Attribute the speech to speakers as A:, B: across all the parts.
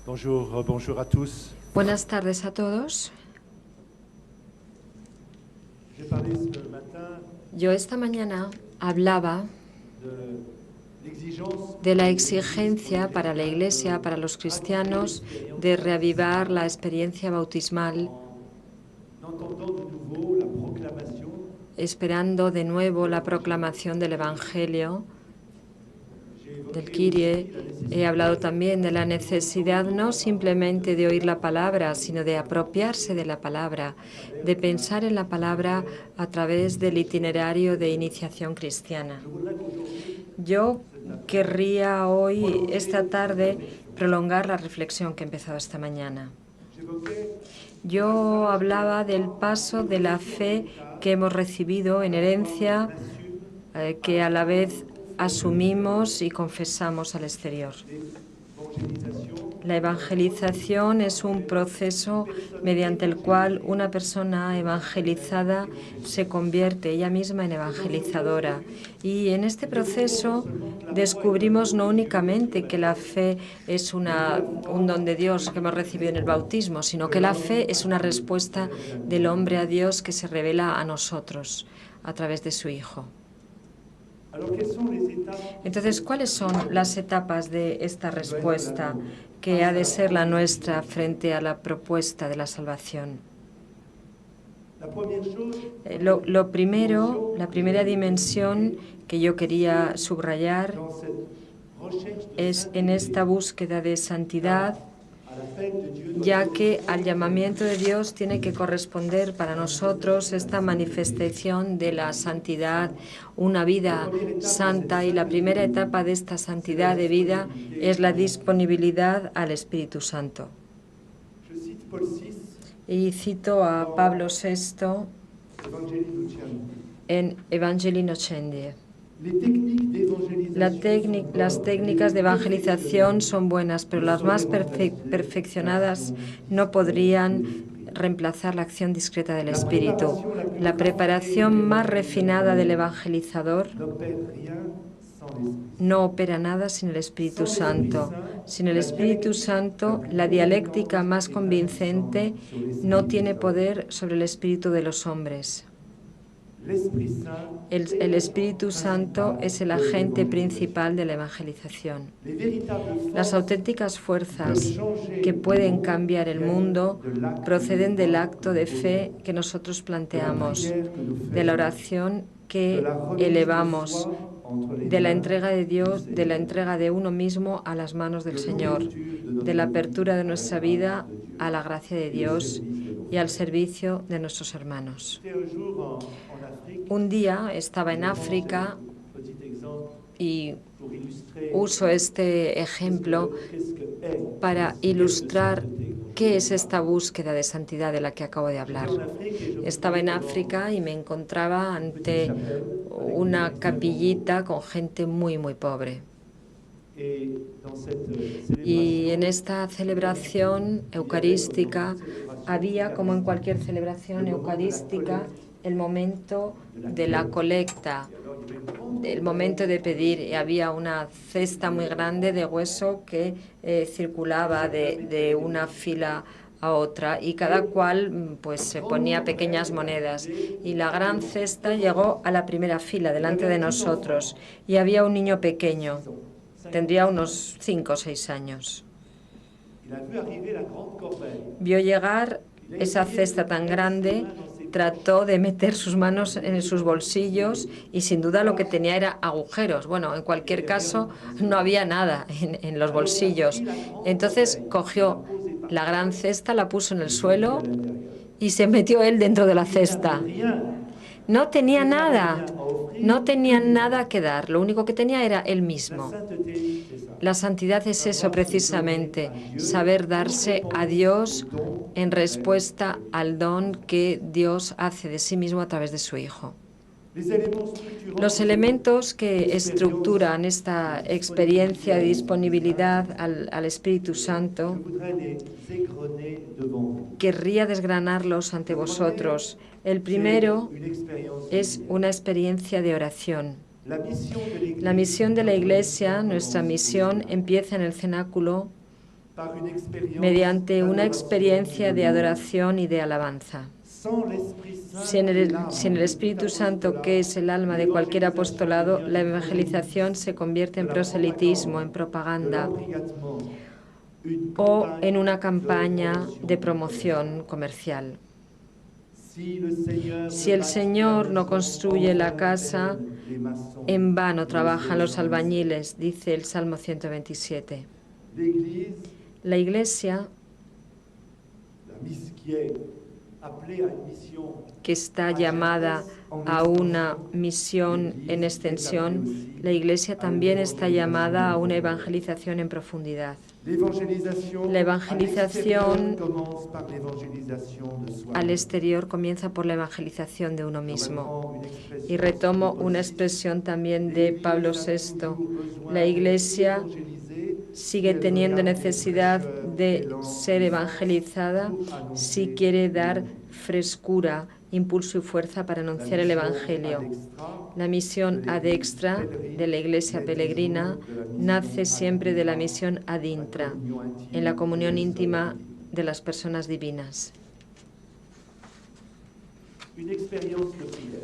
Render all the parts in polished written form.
A: Bonjour à tous.
B: Buenas tardes a todos. Yo esta mañana hablaba de la exigencia para la Iglesia, para los cristianos, de reavivar la experiencia bautismal, esperando de nuevo la proclamación del Evangelio, del Kyrie. He hablado también de la necesidad no simplemente de oír la palabra, sino de apropiarse de la palabra, de pensar en la palabra a través del itinerario de iniciación cristiana. Yo querría hoy, esta tarde, prolongar la reflexión que he empezado esta mañana. Yo hablaba del paso de la fe que hemos recibido en herencia, que a la vez asumimos y confesamos al exterior. La evangelización es un proceso mediante el cual una persona evangelizada se convierte ella misma en evangelizadora. Y en este proceso descubrimos no únicamente que la fe es un don de Dios que hemos recibido en el bautismo, sino que la fe es una respuesta del hombre a Dios que se revela a nosotros a través de su Hijo. Entonces, ¿cuáles son las etapas de esta respuesta que ha de ser la nuestra frente a la propuesta de la salvación? Lo primero, la primera dimensión que yo quería subrayar es en esta búsqueda de santidad, ya que al llamamiento de Dios tiene que corresponder para nosotros esta manifestación de la santidad, una vida santa, y la primera etapa de esta santidad de vida es la disponibilidad al Espíritu Santo. Y cito a Pablo VI en Evangelii Nocendie. Las técnicas de evangelización son buenas, pero las más perfeccionadas no podrían reemplazar la acción discreta del Espíritu. La preparación más refinada del evangelizador no opera nada sin el Espíritu Santo. Sin el Espíritu Santo, la dialéctica más convincente no tiene poder sobre el espíritu de los hombres. El Espíritu Santo es el agente principal de la evangelización. Las auténticas fuerzas que pueden cambiar el mundo proceden del acto de fe que nosotros planteamos, de la oración que elevamos, de la entrega de Dios, de la entrega de uno mismo a las manos del Señor, de la apertura de nuestra vida a la gracia de Dios y al servicio de nuestros hermanos. Un día estaba en África y uso este ejemplo para ilustrar qué es esta búsqueda de santidad de la que acabo de hablar. Estaba en África y me encontraba ante una capillita con gente muy, muy pobre. Y en esta celebración eucarística había, como en cualquier celebración eucarística, el momento de la colecta, el momento de pedir. Y había una cesta muy grande de hueso que circulaba de una fila a otra, y cada cual pues se ponía pequeñas monedas, y la gran cesta llegó a la primera fila delante de nosotros, y había un niño pequeño, tendría unos 5 o 6 años. Vio llegar esa cesta tan grande, trató de meter sus manos en sus bolsillos y sin duda lo que tenía era agujeros. Bueno, en cualquier caso no había nada en los bolsillos. Entonces cogió la gran cesta, la puso en el suelo y se metió él dentro de la cesta. No tenía nada, no tenía nada que dar, lo único que tenía era él mismo. La santidad es eso precisamente, saber darse a Dios en respuesta al don que Dios hace de sí mismo a través de su Hijo. Los elementos que estructuran esta experiencia de disponibilidad al Espíritu Santo, querría desgranarlos ante vosotros. El primero es una experiencia de oración. La misión de la Iglesia, nuestra misión, empieza en el cenáculo mediante una experiencia de adoración y de alabanza. Sin el Espíritu Santo, que es el alma de cualquier apostolado, la evangelización se convierte en proselitismo, en propaganda o en una campaña de promoción comercial. Si el Señor no construye la casa, en vano trabajan los albañiles, dice el Salmo 127. La Iglesia, que está llamada a una misión en extensión, la Iglesia también está llamada a una evangelización en profundidad. La evangelización al exterior comienza por la evangelización de uno mismo. Y retomo una expresión también de Pablo VI. La Iglesia sigue teniendo necesidad de ser evangelizada si quiere dar frescura, impulso y fuerza para anunciar el Evangelio. La misión ad extra de la Iglesia peregrina nace siempre de la misión ad intra, en la comunión íntima de las personas divinas.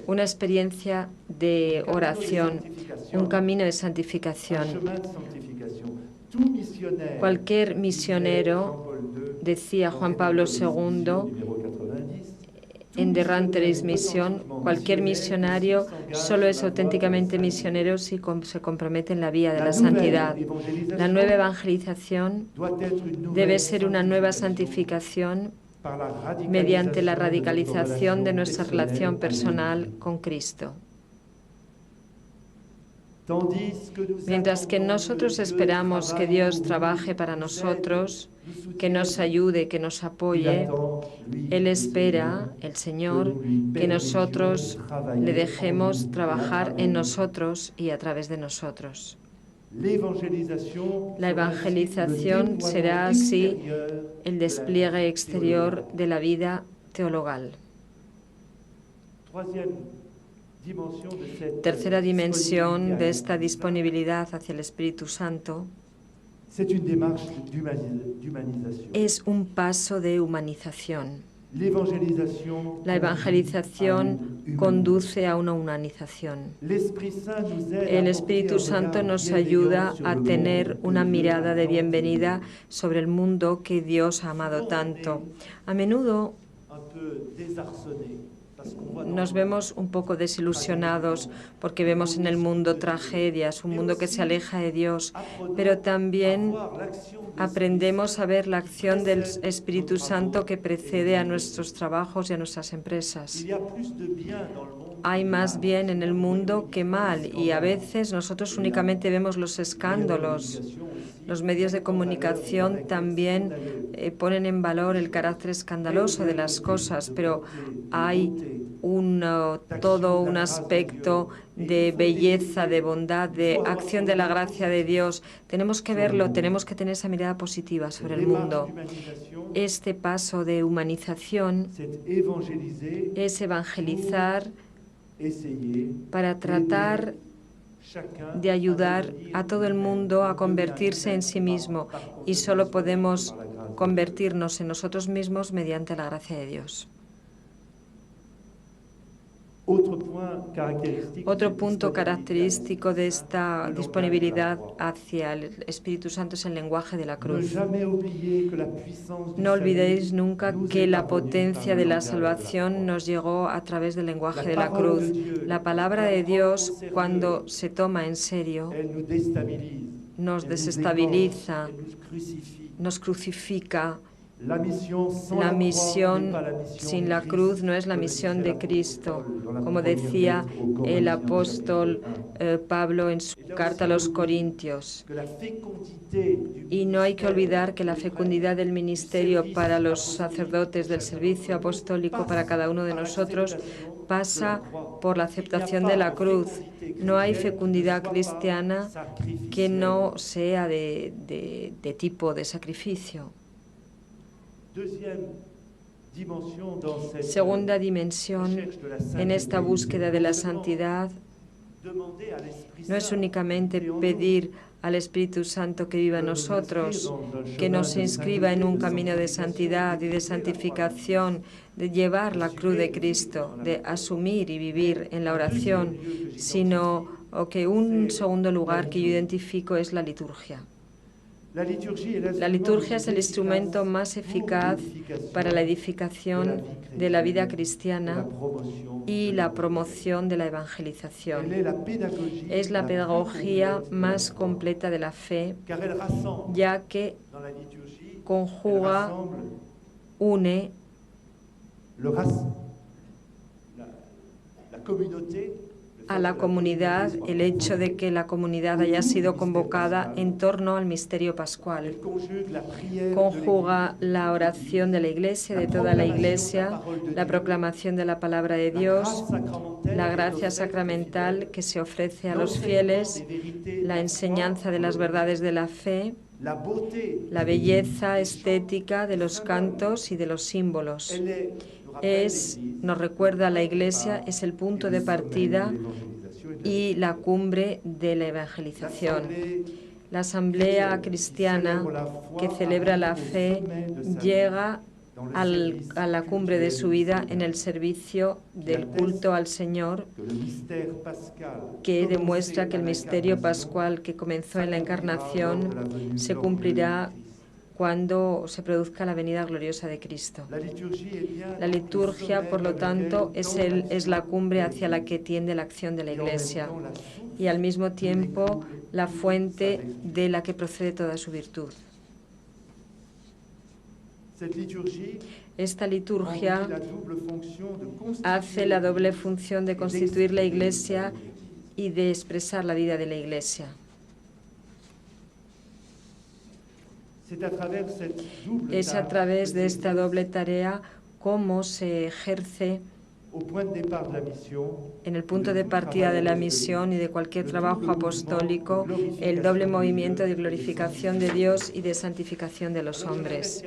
B: Una experiencia de oración, un camino de santificación. Cualquier misionero, decía Juan Pablo II en De Ranteris Mission, cualquier misionario solo es auténticamente misionero si se compromete en la vía de la santidad. La nueva evangelización debe ser una nueva santificación mediante la radicalización de nuestra relación personal con Cristo. Mientras que nosotros esperamos que Dios trabaje para nosotros, que nos ayude, que nos apoye, Él espera, el Señor, que nosotros le dejemos trabajar en nosotros y a través de nosotros. La evangelización será así el despliegue exterior de la vida teologal. Tercera dimensión de esta disponibilidad hacia el Espíritu Santo es un paso de humanización. La evangelización conduce a una humanización. El Espíritu Santo nos ayuda a tener una mirada de bienvenida sobre el mundo que Dios ha amado tanto. A menudo nos vemos un poco desilusionados porque vemos en el mundo tragedias, un mundo que se aleja de Dios, pero también aprendemos a ver la acción del Espíritu Santo que precede a nuestros trabajos y a nuestras empresas. Hay más bien en el mundo que mal y a veces nosotros únicamente vemos los escándalos. Los medios de comunicación también ponen en valor el carácter escandaloso de las cosas, pero hay todo un aspecto de belleza, de bondad, de acción de la gracia de Dios. Tenemos que verlo, tenemos que tener esa mirada positiva sobre el mundo. Este paso de humanización es evangelizar para tratar de ayudar a todo el mundo a convertirse en sí mismo, y solo podemos convertirnos en nosotros mismos mediante la gracia de Dios. Otro punto característico de esta disponibilidad hacia el Espíritu Santo es el lenguaje de la cruz. No olvidéis nunca que la potencia de la salvación nos llegó a través del lenguaje de la cruz. La palabra de Dios, cuando se toma en serio, nos desestabiliza, nos crucifica. La misión sin la cruz no es la misión de Cristo, como decía el apóstol Pablo en su carta a los Corintios. Y no hay que olvidar que la fecundidad del ministerio para los sacerdotes, del servicio apostólico para cada uno de nosotros, pasa por la aceptación de la cruz. No hay fecundidad cristiana que no sea de tipo de sacrificio. Segunda dimensión en esta búsqueda de la santidad No es únicamente pedir al Espíritu Santo que viva en nosotros, que nos inscriba en un camino de santidad y de santificación, de llevar la cruz de Cristo, de asumir y vivir en la oración, sino que un segundo lugar que yo identifico es la liturgia. La liturgia es el instrumento más eficaz para la edificación de la vida cristiana y la promoción de la evangelización. Es la pedagogía más completa de la fe, ya que conjuga, une a la comunidad el hecho de que la comunidad haya sido convocada en torno al misterio pascual. Conjuga la oración de la Iglesia, de toda la Iglesia, la proclamación de la palabra de Dios, la gracia sacramental que se ofrece a los fieles, la enseñanza de las verdades de la fe, la belleza estética de los cantos y de los símbolos. Nos recuerda a la Iglesia, es el punto de partida y la cumbre de la evangelización. La asamblea cristiana que celebra la fe llega a la cumbre de su vida en el servicio del culto al Señor, que demuestra que el misterio pascual que comenzó en la Encarnación se cumplirá cuando se produzca la venida gloriosa de Cristo. La liturgia, por lo tanto, es la cumbre hacia la que tiende la acción de la Iglesia y al mismo tiempo la fuente de la que procede toda su virtud. Esta liturgia hace la doble función de constituir la Iglesia y de expresar la vida de la Iglesia. Es a través de esta doble tarea cómo se ejerce en el punto de partida de la misión y de cualquier trabajo apostólico el doble movimiento de glorificación de Dios y de santificación de los hombres.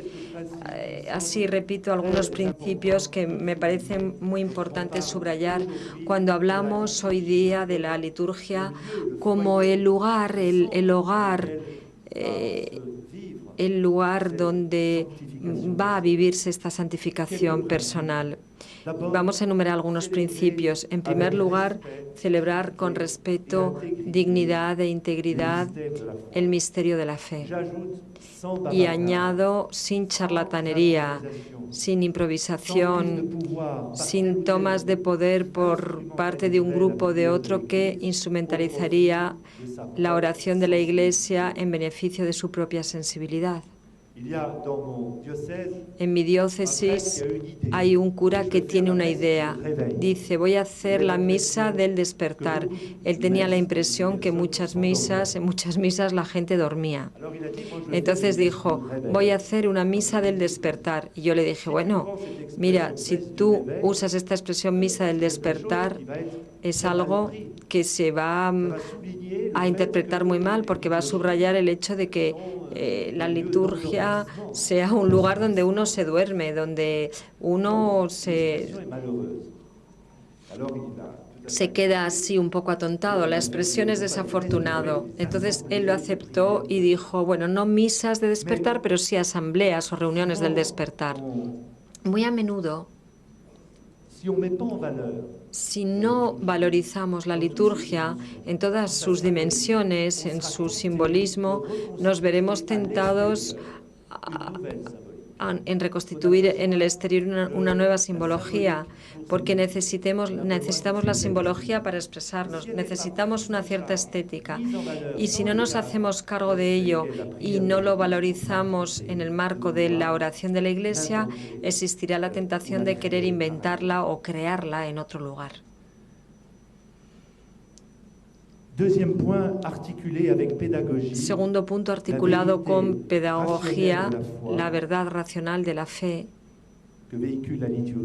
B: Así repito algunos principios que me parecen muy importantes subrayar cuando hablamos hoy día de la liturgia como el lugar, el hogar, el lugar donde va a vivirse esta santificación personal. Vamos a enumerar algunos principios. En primer lugar, celebrar con respeto, dignidad e integridad el misterio de la fe. Y añado, sin charlatanería, sin improvisación, sin tomas de poder por parte de un grupo o de otro que instrumentalizaría la oración de la Iglesia en beneficio de su propia sensibilidad. En mi diócesis hay un cura que tiene una idea. Dice, voy a hacer la misa del despertar. Él tenía la impresión que en muchas misas la gente dormía. Entonces dijo, voy a hacer una misa del despertar. Y yo le dije, bueno, mira, si tú usas esta expresión misa del despertar, es algo que se va a interpretar muy mal porque va a subrayar el hecho de que la liturgia sea un lugar donde uno se duerme, donde uno se queda así un poco atontado. La expresión es desafortunado. Entonces él lo aceptó y dijo, bueno, no misas de despertar, pero sí asambleas o reuniones del despertar. Muy a menudo, si no valorizamos la liturgia en todas sus dimensiones, en su simbolismo, nos veremos tentados en reconstituir en el exterior una nueva simbología, porque necesitamos la simbología para expresarnos, necesitamos una cierta estética. Y si no nos hacemos cargo de ello y no lo valorizamos en el marco de la oración de la Iglesia, existirá la tentación de querer inventarla o crearla en otro lugar. Segundo punto, articulado con pedagogía, la verdad racional de la fe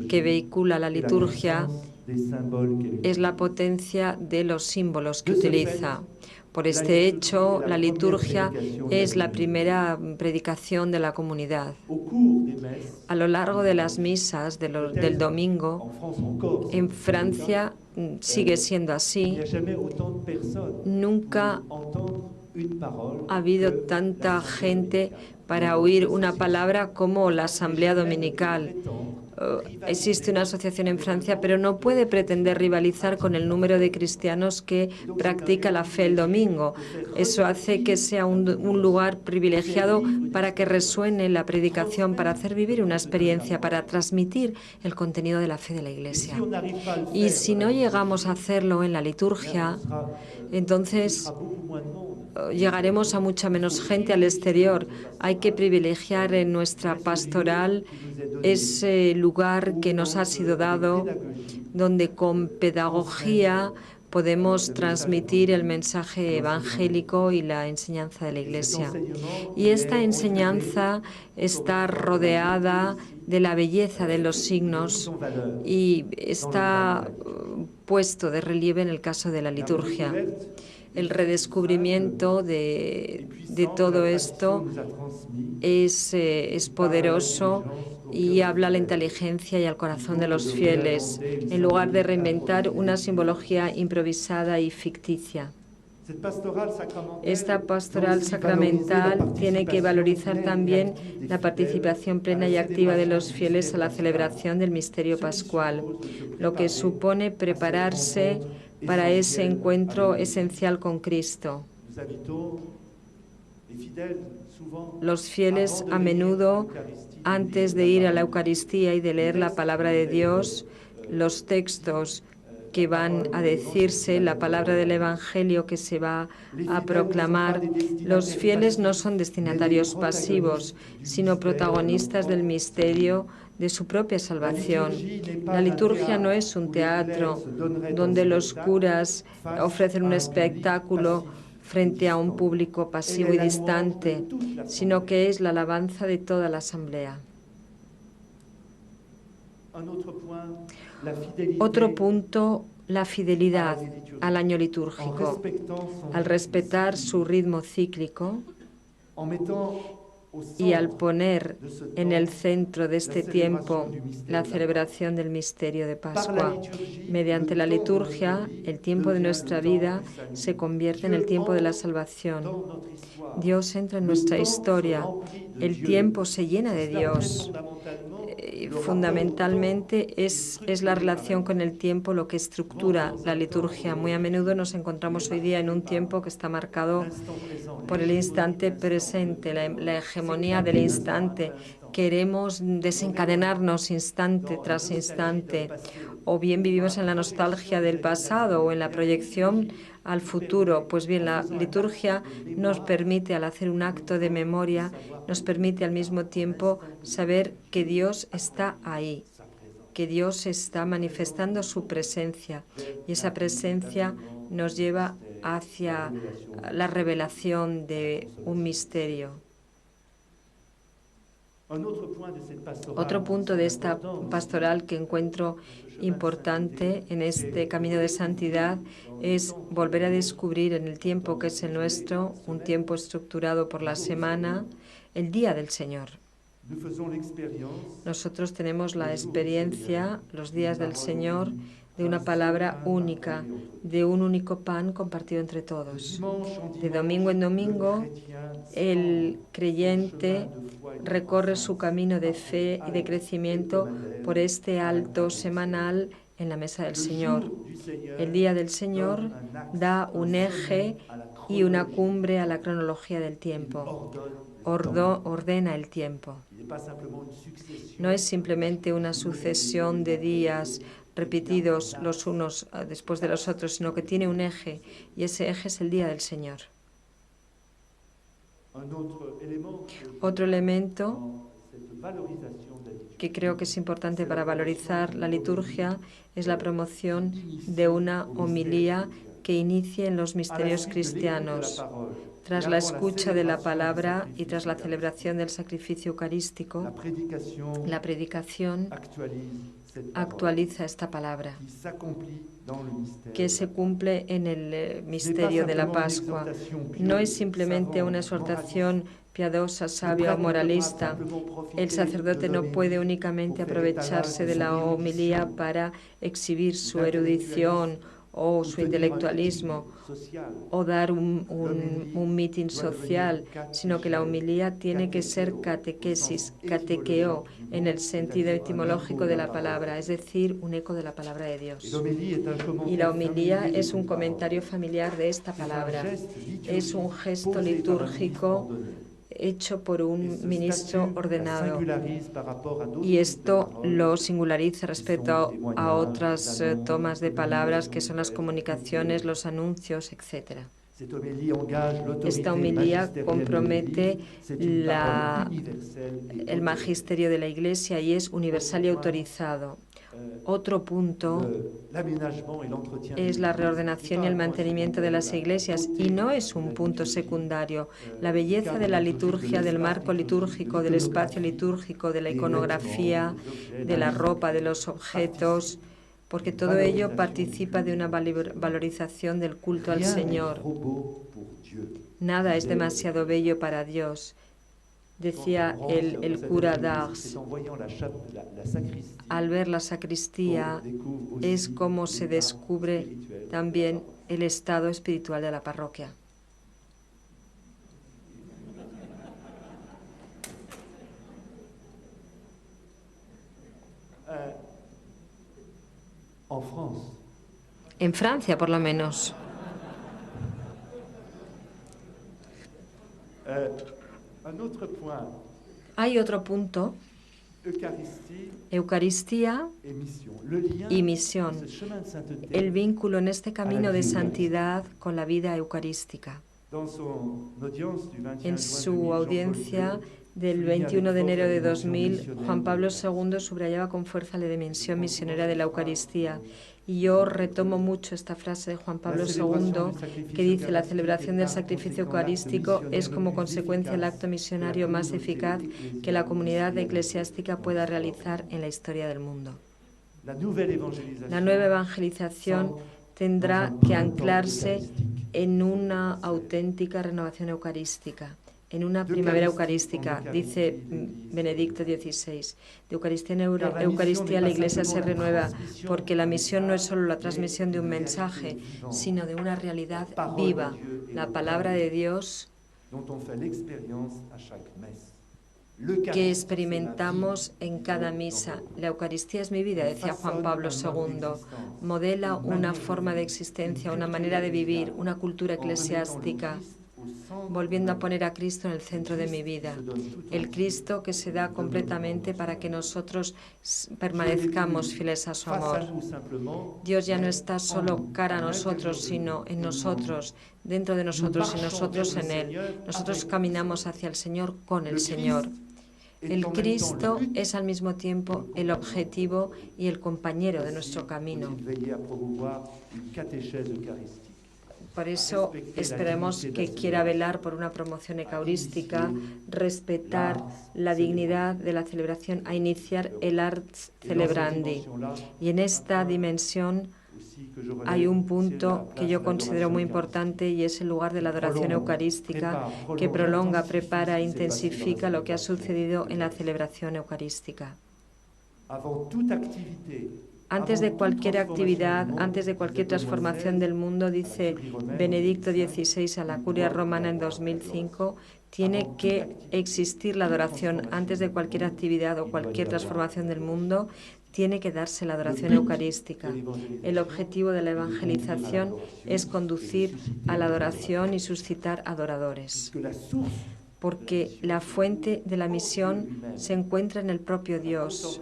B: que vehicula la liturgia es la potencia de los símbolos que utiliza. Por este hecho, la liturgia es la primera predicación de la comunidad. A lo largo de las misas del domingo, en Francia sigue siendo así. Nunca ha habido tanta gente para oír una palabra como la Asamblea Dominical. Existe una asociación en Francia, pero no puede pretender rivalizar con el número de cristianos que practica la fe el domingo. Eso hace que sea un lugar privilegiado para que resuene la predicación, para hacer vivir una experiencia, para transmitir el contenido de la fe de la Iglesia. Y si no llegamos a hacerlo en la liturgia, entonces llegaremos a mucha menos gente al exterior. Hay que privilegiar en nuestra pastoral ese lugar que nos ha sido dado, donde con pedagogía podemos transmitir el mensaje evangélico y la enseñanza de la Iglesia. Y esta enseñanza está rodeada de la belleza de los signos y está puesto de relieve en el caso de la liturgia. El redescubrimiento de todo esto es poderoso y habla a la inteligencia y al corazón de los fieles, en lugar de reinventar una simbología improvisada y ficticia. Esta pastoral sacramental tiene que valorizar también la participación plena y activa de los fieles a la celebración del misterio pascual, lo que supone prepararse para ese encuentro esencial con Cristo. Los fieles a menudo, antes de ir a la Eucaristía y de leer la palabra de Dios, los textos que van a decirse, la palabra del Evangelio que se va a proclamar, los fieles no son destinatarios pasivos, sino protagonistas del misterio de su propia salvación. La liturgia no es un teatro donde los curas ofrecen un espectáculo frente a un público pasivo y distante, sino que es la alabanza de toda la asamblea. Otro punto, la fidelidad al año litúrgico. Al respetar su ritmo cíclico y al poner en el centro de este tiempo la celebración del misterio de Pascua. Mediante la liturgia, el tiempo de nuestra vida se convierte en el tiempo de la salvación. Dios entra en nuestra historia, el tiempo se llena de Dios. Fundamentalmente es la relación con el tiempo lo que estructura la liturgia. Muy a menudo nos encontramos hoy día en un tiempo que está marcado por el instante presente, la hegemonía del instante. Queremos desencadenarnos instante tras instante, o bien vivimos en la nostalgia del pasado o en la proyección al futuro. Pues bien, la liturgia nos permite, al hacer un acto de memoria, nos permite al mismo tiempo saber que Dios está ahí, que Dios está manifestando su presencia, y esa presencia nos lleva hacia la revelación de un misterio. Otro punto de esta pastoral que encuentro importante en este camino de santidad es volver a descubrir en el tiempo que es el nuestro, un tiempo estructurado por la semana, el día del Señor. Nosotros tenemos la experiencia, los días del Señor, de una palabra única, de un único pan compartido entre todos. De domingo en domingo, el creyente recorre su camino de fe y de crecimiento por este alto semanal en la mesa del Señor. El día del Señor da un eje y una cumbre a la cronología del tiempo. Ordena el tiempo. No es simplemente una sucesión de días repetidos los unos después de los otros, sino que tiene un eje, y ese eje es el día del Señor. Otro elemento que creo que es importante para valorizar la liturgia es la promoción de una homilía que inicie en los misterios cristianos. Tras la escucha de la palabra y tras la celebración del sacrificio eucarístico, la predicación actualiza esta palabra, que se cumple en el misterio de la Pascua. No es simplemente una exhortación piadosa, sabia o moralista. El sacerdote no puede únicamente aprovecharse de la homilía para exhibir su erudición o su intelectualismo o dar un mitin social, sino que la homilía tiene que ser catequesis, catequeo, en el sentido etimológico de la palabra, es decir, un eco de la palabra de Dios. Y la homilía es un comentario familiar de esta palabra, es un gesto litúrgico hecho por un ministro ordenado, y esto lo singulariza respecto a otras tomas de palabras que son las comunicaciones, los anuncios, etc. Esta homilía compromete el magisterio de la Iglesia y es universal y autorizado. Otro punto es la reordenación y el mantenimiento de las iglesias, y no es un punto secundario. La belleza de la liturgia, del marco litúrgico, del espacio litúrgico, de la iconografía, de la ropa, de los objetos, porque todo ello participa de una valorización del culto al Señor. Nada es demasiado bello para Dios. Decía el cura d'Ars, al ver la sacristía es como se descubre también el estado espiritual de la parroquia. En Francia, por lo menos. Hay otro punto, Eucaristía y misión, el vínculo en este camino de santidad con la vida eucarística. En su audiencia del 21 de enero de 2000, Juan Pablo II subrayaba con fuerza la dimensión misionera de la Eucaristía. Y yo retomo mucho esta frase de Juan Pablo II que dice: la celebración del sacrificio eucarístico es como consecuencia el acto misionario más eficaz que la comunidad eclesiástica pueda realizar en la historia del mundo. La nueva evangelización tendrá que anclarse en una auténtica renovación eucarística, en una primavera eucarística, dice Benedicto XVI. De Eucaristía en Eucaristía la Iglesia se renueva, porque la misión no es solo la transmisión de un mensaje, sino de una realidad viva, la palabra de Dios que experimentamos en cada misa. La Eucaristía es mi vida, decía Juan Pablo II. Modela una forma de existencia, una manera de vivir, una cultura eclesiástica, volviendo a poner a Cristo en el centro de mi vida. El Cristo que se da completamente para que nosotros permanezcamos fieles a su amor. Dios ya no está solo cara a nosotros, sino en nosotros, dentro de nosotros y nosotros en Él. Nosotros caminamos hacia el Señor con el Señor. El Cristo es al mismo tiempo el objetivo y el compañero de nuestro camino. Por eso esperemos que quiera velar por una promoción eucarística, respetar la dignidad de la celebración, a iniciar el Ars Celebrandi. Y en esta dimensión hay un punto que yo considero muy importante, y es el lugar de la adoración eucarística, que prolonga, prepara e intensifica lo que ha sucedido en la celebración eucarística. Antes de cualquier actividad, antes de cualquier transformación del mundo, dice Benedicto XVI a la Curia Romana en 2005, tiene que existir la adoración. Antes de cualquier actividad o cualquier transformación del mundo, tiene que darse la adoración eucarística. El objetivo de la evangelización es conducir a la adoración y suscitar adoradores, porque la fuente de la misión se encuentra en el propio Dios,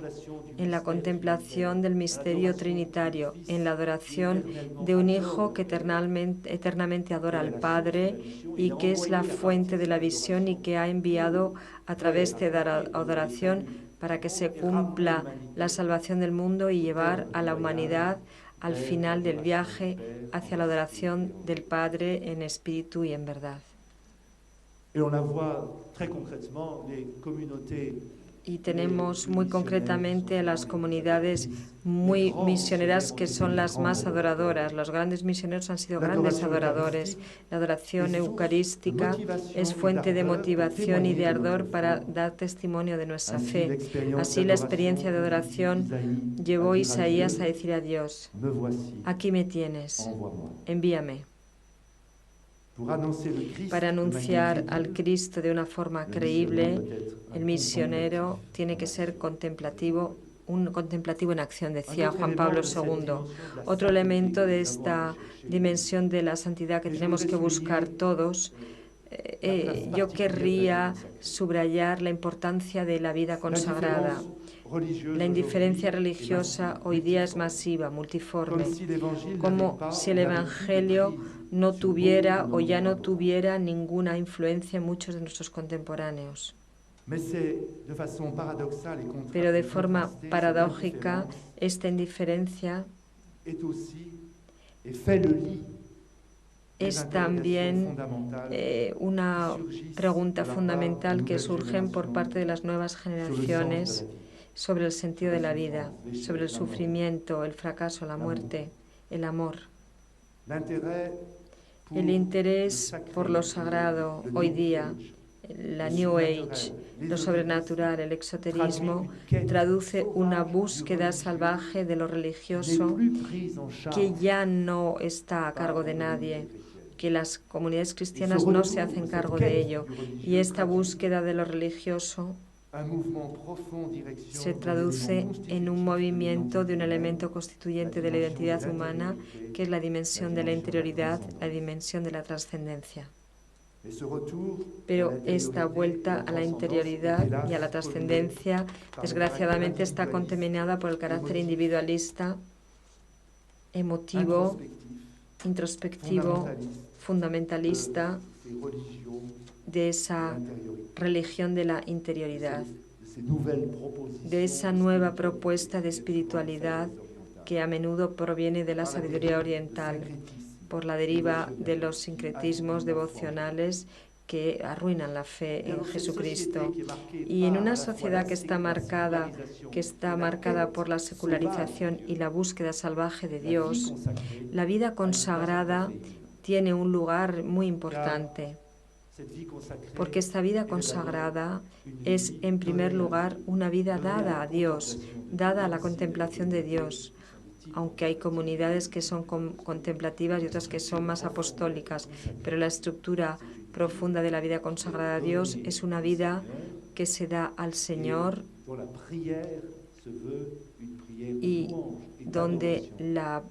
B: en la contemplación del misterio trinitario, en la adoración de un Hijo que eternamente adora al Padre y que es la fuente de la visión y que ha enviado a través de la adoración para que se cumpla la salvación del mundo y llevar a la humanidad al final del viaje hacia la adoración del Padre en espíritu y en verdad. y tenemos muy concretamente a las comunidades muy misioneras que son las más adoradoras. Los grandes misioneros han sido grandes adoradores. La adoración eucarística es fuente de motivación y de ardor para dar testimonio de nuestra fe. Así la experiencia de adoración llevó a Isaías a decir a Dios: aquí me tienes, envíame. Para anunciar al Cristo de una forma creíble, el misionero tiene que ser contemplativo, un contemplativo en acción, decía Juan Pablo II. Otro elemento de esta dimensión de la santidad que tenemos que buscar todos, yo querría subrayar la importancia de la vida consagrada. La indiferencia religiosa hoy día es masiva, multiforme, como si el Evangelio no tuviera o ya no tuviera ninguna influencia en muchos de nuestros contemporáneos. Pero de forma paradójica, esta indiferencia es también una pregunta fundamental que surge por parte de las nuevas generaciones sobre el sentido de la vida, sobre el sufrimiento, el fracaso, la muerte, el amor. El interés por lo sagrado hoy día, la New Age, lo sobrenatural, el exoterismo, traduce una búsqueda salvaje de lo religioso que ya no está a cargo de nadie, que las comunidades cristianas no se hacen cargo de ello. Y esta búsqueda de lo religioso se traduce en un movimiento de un elemento constituyente de la identidad humana, que es la dimensión de la interioridad, la dimensión de la trascendencia. Pero esta vuelta a la interioridad y a la trascendencia, desgraciadamente, está contaminada por el carácter individualista, emotivo, introspectivo, fundamentalista de esa religión de la interioridad, de esa nueva propuesta de espiritualidad que a menudo proviene de la sabiduría oriental, por la deriva de los sincretismos devocionales que arruinan la fe en Jesucristo. Y en una sociedad que está marcada por la secularización y la búsqueda salvaje de Dios, la vida consagrada tiene un lugar muy importante, porque esta vida consagrada es, en primer lugar, una vida dada a Dios, dada a la contemplación de Dios, aunque hay comunidades que son contemplativas y otras que son más apostólicas, pero la estructura profunda de la vida consagrada a Dios es una vida que se da al Señor y donde la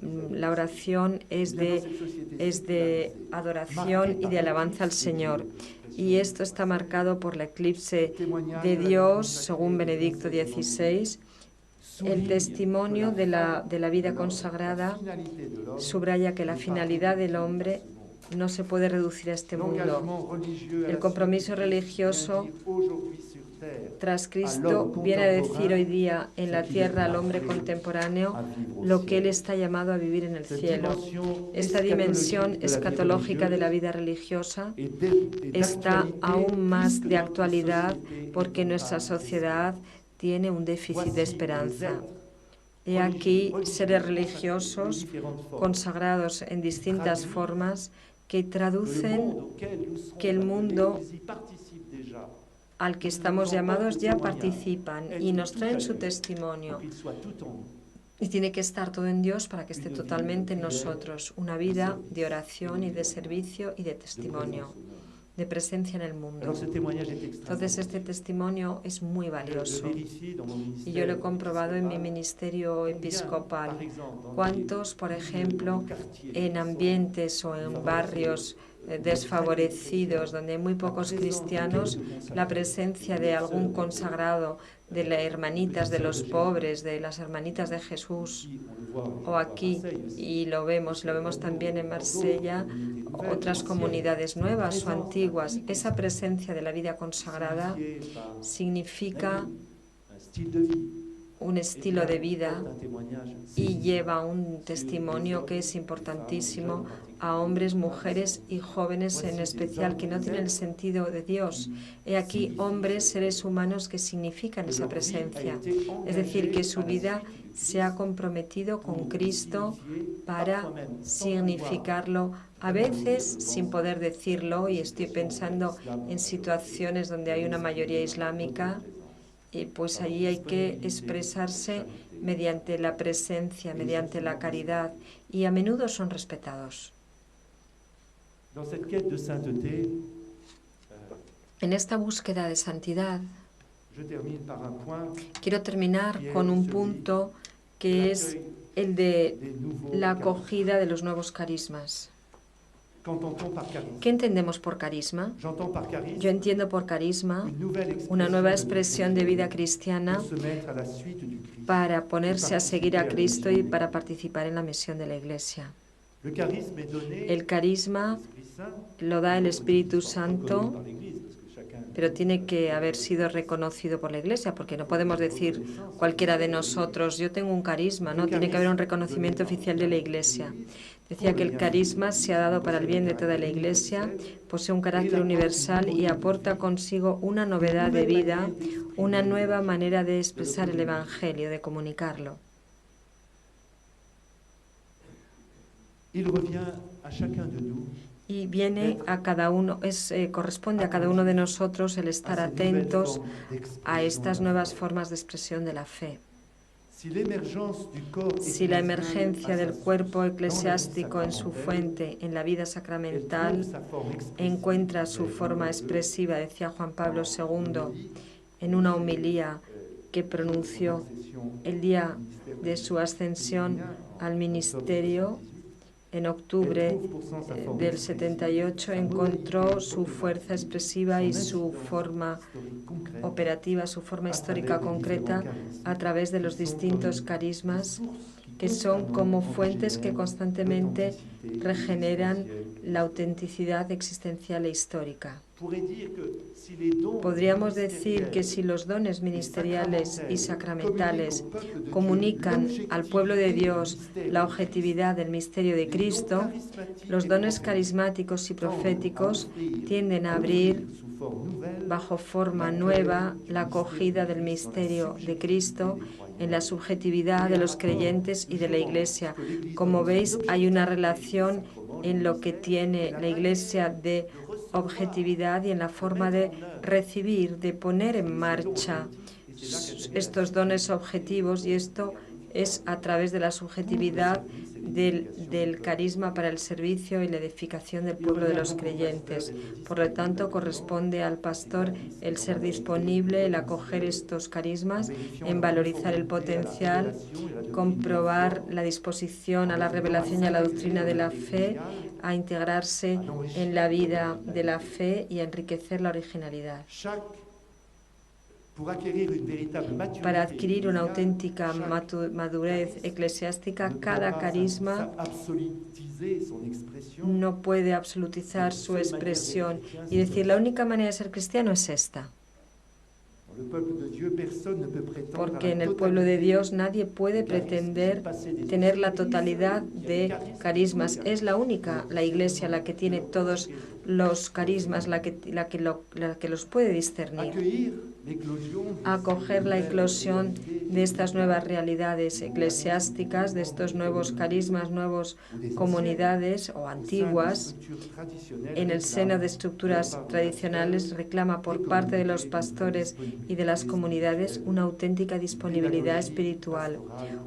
B: oración es de adoración y de alabanza al Señor. Y esto está marcado por el eclipse de Dios, según Benedicto XVI. El testimonio de la vida consagrada subraya que la finalidad del hombre no se puede reducir a este mundo. El compromiso religioso tras Cristo viene a decir hoy día en la tierra al hombre contemporáneo lo que él está llamado a vivir en el cielo. Esta dimensión escatológica de la vida religiosa está aún más de actualidad porque nuestra sociedad tiene un déficit de esperanza. He aquí seres religiosos consagrados en distintas formas que traducen que el mundo al que estamos llamados ya participan y nos traen su testimonio. Y tiene que estar todo en Dios para que esté totalmente en nosotros. Una vida de oración y de servicio y de testimonio, de presencia en el mundo. Entonces este testimonio es muy valioso y yo lo he comprobado en mi ministerio episcopal. ¿Cuántos, por ejemplo, en ambientes o en barrios desfavorecidos, donde hay muy pocos cristianos, la presencia de algún consagrado, de las hermanitas de los pobres, de las hermanitas de Jesús, o aquí, y lo vemos también en Marsella, otras comunidades nuevas o antiguas, esa presencia de la vida consagrada significa un estilo de vida y lleva un testimonio que es importantísimo a hombres, mujeres y jóvenes en especial que no tienen el sentido de Dios. He aquí hombres, seres humanos que significan esa presencia. Es decir, que su vida se ha comprometido con Cristo para significarlo, a veces sin poder decirlo, y estoy pensando en situaciones donde hay una mayoría islámica, y pues allí hay que expresarse mediante la presencia, mediante la caridad, y a menudo son respetados. En esta búsqueda de santidad, quiero terminar con un punto que es el de la acogida de los nuevos carismas. ¿Qué entendemos por carisma? Yo entiendo por carisma una nueva expresión de vida cristiana para ponerse a seguir a Cristo y para participar en la misión de la Iglesia. El carisma lo da el Espíritu Santo, pero tiene que haber sido reconocido por la Iglesia, porque no podemos decir cualquiera de nosotros, yo tengo un carisma, ¿no? Tiene que haber un reconocimiento oficial de la Iglesia. Decía que el carisma se ha dado para el bien de toda la Iglesia, posee un carácter universal y aporta consigo una novedad de vida, una nueva manera de expresar el Evangelio, de comunicarlo. Y viene a cada uno, corresponde a cada uno de nosotros el estar atentos a estas nuevas formas de expresión de la fe. Si la emergencia del cuerpo eclesiástico en su fuente, en la vida sacramental, encuentra su forma expresiva, decía Juan Pablo II en una homilía que pronunció el día de su ascensión al ministerio, en octubre del 78, encontró su fuerza expresiva y su forma operativa, su forma histórica concreta a través de los distintos carismas, que son como fuentes que constantemente regeneran la autenticidad existencial e histórica. Podríamos decir que si los dones ministeriales y sacramentales comunican al pueblo de Dios la objetividad del misterio de Cristo, los dones carismáticos y proféticos tienden a abrir bajo forma nueva la acogida del misterio de Cristo en la subjetividad de los creyentes y de la Iglesia. Como veis, hay una relación en lo que tiene la Iglesia de objetividad y en la forma de recibir, de poner en marcha estos dones objetivos, y esto es a través de la subjetividad del carisma para el servicio y la edificación del pueblo de los creyentes. Por lo tanto, corresponde al pastor el ser disponible, el acoger estos carismas, en valorizar el potencial, comprobar la disposición a la revelación y a la doctrina de la fe, a integrarse en la vida de la fe y a enriquecer la originalidad. Para adquirir una auténtica madurez eclesiástica, cada carisma no puede absolutizar su expresión y decir, la única manera de ser cristiano es esta. Porque en el pueblo de Dios nadie puede pretender tener la totalidad de carismas. Es la única, la Iglesia, la que tiene todos los carismas, la que los puede discernir. Acoger la eclosión de estas nuevas realidades eclesiásticas, de estos nuevos carismas, nuevas comunidades o antiguas, en el seno de estructuras tradicionales, reclama por parte de los pastores y de las comunidades una auténtica disponibilidad espiritual,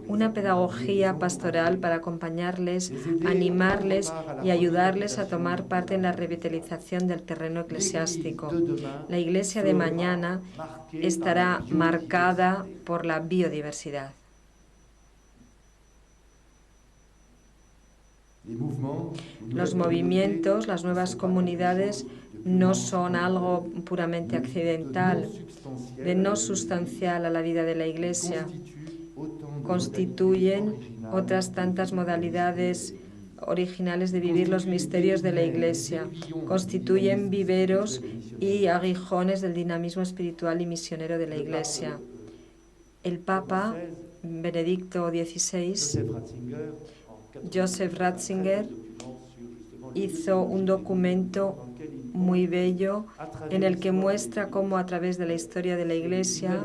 B: una pedagogía pastoral para acompañarles, animarles y ayudarles a tomar parte en la revitalización del terreno eclesiástico. La Iglesia de mañana estará marcada por la biodiversidad. Los movimientos, las nuevas comunidades no son algo puramente accidental, de no sustancial a la vida de la Iglesia. Constituyen otras tantas modalidades originales de vivir los misterios de la Iglesia. Constituyen viveros y aguijones del dinamismo espiritual y misionero de la Iglesia. El Papa Benedicto XVI, Joseph Ratzinger, hizo un documento muy bello en el que muestra cómo a través de la historia de la Iglesia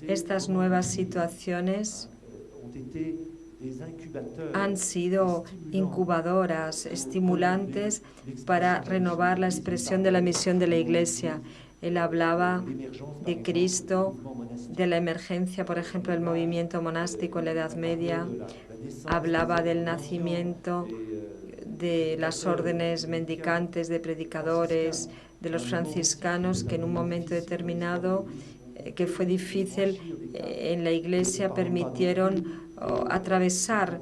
B: estas nuevas situaciones han sido incubadoras, estimulantes para renovar la expresión de la misión de la Iglesia. Él hablaba de Cristo, de la emergencia, por ejemplo, del movimiento monástico en la Edad Media, hablaba del nacimiento de las órdenes mendicantes, de predicadores, de los franciscanos, que en un momento determinado, que fue difícil, en la Iglesia permitieron atravesar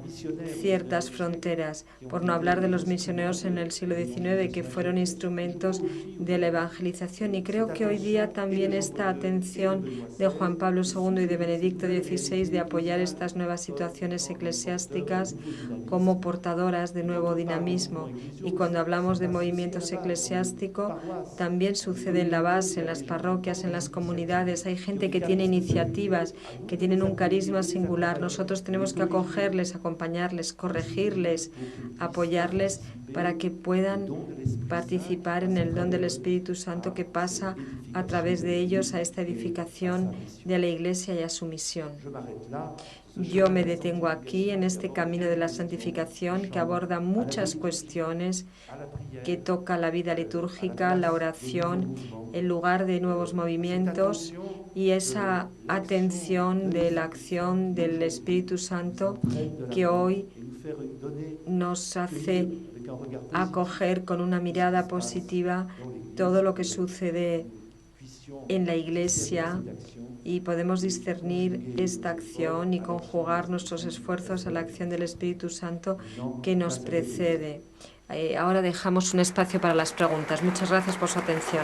B: ciertas fronteras, por no hablar de los misioneros en el siglo XIX, que fueron instrumentos de la evangelización. Y creo que hoy día también esta atención de Juan Pablo II y de Benedicto XVI de apoyar estas nuevas situaciones eclesiásticas como portadoras de nuevo dinamismo. Y cuando hablamos de movimientos eclesiásticos, también sucede en la base, en las parroquias, en las comunidades. Hay gente que tiene iniciativas, que tienen un carisma singular. Nosotros tenemos que acogerles, acompañarles, corregirles, apoyarles para que puedan participar en el don del Espíritu Santo que pasa a través de ellos a esta edificación de la Iglesia y a su misión. Yo me detengo aquí en este camino de la santificación que aborda muchas cuestiones, que toca la vida litúrgica, la oración, el lugar de nuevos movimientos y esa atención de la acción del Espíritu Santo que hoy nos hace acoger con una mirada positiva todo lo que sucede en la Iglesia y podemos discernir esta acción y conjugar nuestros esfuerzos a la acción del Espíritu Santo que nos precede. Ahora dejamos un espacio para las preguntas. Muchas gracias por su atención.